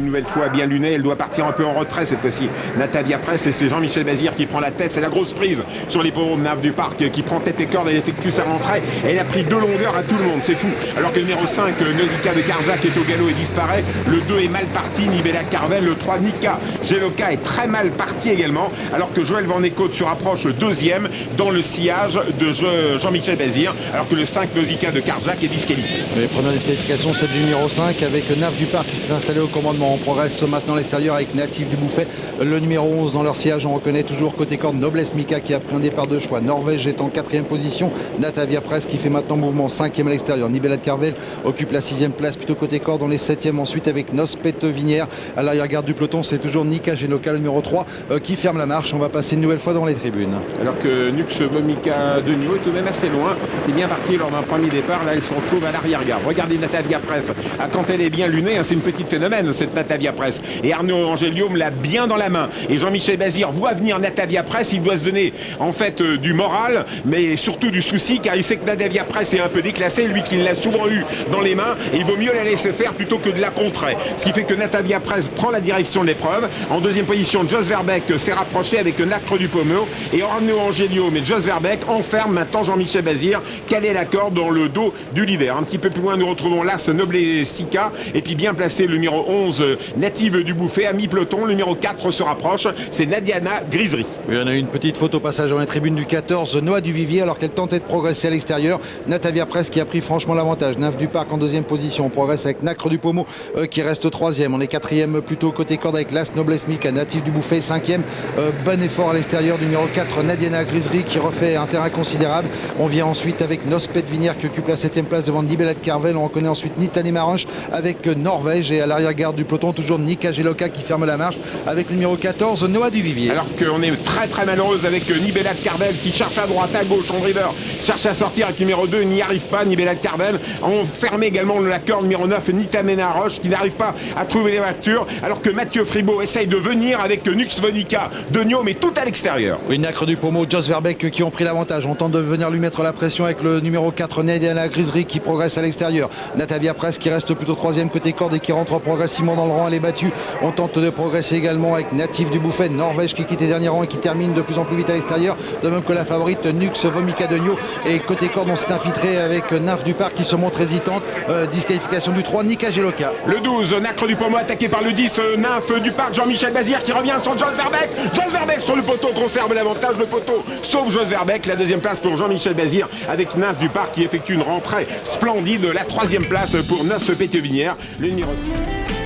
Une nouvelle fois bien lunée, elle doit partir un peu en retrait cette fois-ci. Natalia Press, et c'est Jean-Michel Bazir qui prend la tête. C'est la grosse prise sur l'hippodrome Nave du Parc qui prend tête et corde. Elle effectue sa rentrée et elle a pris 2 longueurs à tout le monde. C'est fou. Alors que le numéro 5, Nausicaa de Carjac, est au galop et disparaît. Le 2 est mal parti, Nivella Carvel. Le 3, Nika Geloka, est très mal parti également. Alors que Joël Van Eekhout se rapproche deuxième dans le sillage de Jean-Michel Bazir. Alors que le 5, Nausicaa de Carjac, est disqualifié. Les premières disqualifications, c'est du numéro 5 avec Nave du Parc qui s'est installé au commandement. On progresse maintenant à l'extérieur avec Natif du Bouffet. Le numéro 11 dans leur sillage, on reconnaît toujours côté corde Noblesse Mika qui a pris un départ de choix. Norvège est en 4e position. Natavia Press qui fait maintenant mouvement 5e à l'extérieur. Nibella de Carvel occupe la 6e place plutôt côté corde. On est 7e ensuite avec Nospette Vinière. À l'arrière-garde du peloton, c'est toujours Nika Genoka, le numéro 3, qui ferme la marche. On va passer une nouvelle fois devant les tribunes. Alors que Nux Vomica de Nio est tout de même assez loin. Elle est bien partie lors d'un premier départ. Là, elle se retrouve à l'arrière-garde. Regardez Natavia Press. Ah, quand elle est bien lunée, hein, c'est une petite phénomène cette Natavia Press. Et Arnaud Angelium l'a bien dans la main. Et Jean-Michel Bazir voit venir Natavia Press. Il doit se donner en fait du moral, mais surtout du souci, car il sait que Natavia Press est un peu déclassé, lui qui l'a souvent eu dans les mains, et il vaut mieux la laisser faire plutôt que de la contrer. Ce qui fait que Natavia Press prend la direction de l'épreuve. En deuxième position, Jos Verbeek s'est rapproché avec Nacre du Pommeau et Arnaud Angelium. Mais Jos Verbeek enferme maintenant Jean-Michel Bazir, calé la corde dans le dos du leader. Un petit peu plus loin, nous retrouvons l'As Noblessica, et puis bien placé le numéro 11, Native du Bouffet, à mi-peloton. Le numéro 4 se rapproche, c'est Nadiana Grisery. Oui, on a eu une petite photo passage dans les tribunes du 14, Noah Duvivier, alors qu'elle tentait de progresser à l'extérieur. Natavia Press qui a pris franchement l'avantage. Nave du Parc en 2e position. On progresse avec Nacre du Pommeau qui reste 3e. On est 4e plutôt côté corde avec l'As Noblesse Mika, Natif du Bouffet 5e. Bon effort à l'extérieur du numéro 4, Nadiana Grisery, qui refait un terrain considérable. On vient ensuite avec Nospette Vinière qui occupe la 7e place devant Nibella de Carvel. On reconnaît ensuite Nitane Marange avec Norvège, et à l'arrière-garde du peloton toujours Nika Geloka qui ferme la marche avec le numéro 14, Noah Duvivier. Alors qu'on est très très malheureuse avec Nibella de Carvel qui cherche à droite, à gauche, en driver, cherche à sortir avec le numéro 2, n'y arrive pas. Nibella de Carvel enfermé également la corde numéro 9, Nitamena Roche, qui n'arrive pas à trouver les voitures, alors que Mathieu Fribault essaye de venir avec Nux Vonica de Nio, mais tout à l'extérieur. Oui, Nacre du Pommeau, Jos Verbeek qui ont pris l'avantage. On tente de venir lui mettre la pression avec le numéro 4, Nadiana Grisery, qui progresse à l'extérieur. Natavia Press qui reste plutôt 3e côté corde et qui rentre progressivement dans le rang. Elle est battue. On tente de progresser également avec Natif du Bouffet, Norvège qui quitte les derniers rangs et qui termine de plus en plus vite à l'extérieur, de même que la favorite Nux Vomica de Nio. Et côté corde, on s'est infiltré avec Nymphe du Parc qui se montre hésitante. Disqualification du 3, Nika Geloka. Le 12, Nacre du Pommeau attaqué par le 10, Nymphe du Parc, Jean-Michel Bazir qui revient sur Jos Verbeek. Jos Verbeek sur le poteau conserve l'avantage. Le poteau sauve Jos Verbeek. La 2e place pour Jean-Michel Bazir avec Nymphe du Parc qui effectue une rentrée splendide. La 3e place pour Nos Pétevinière, le numéro 6.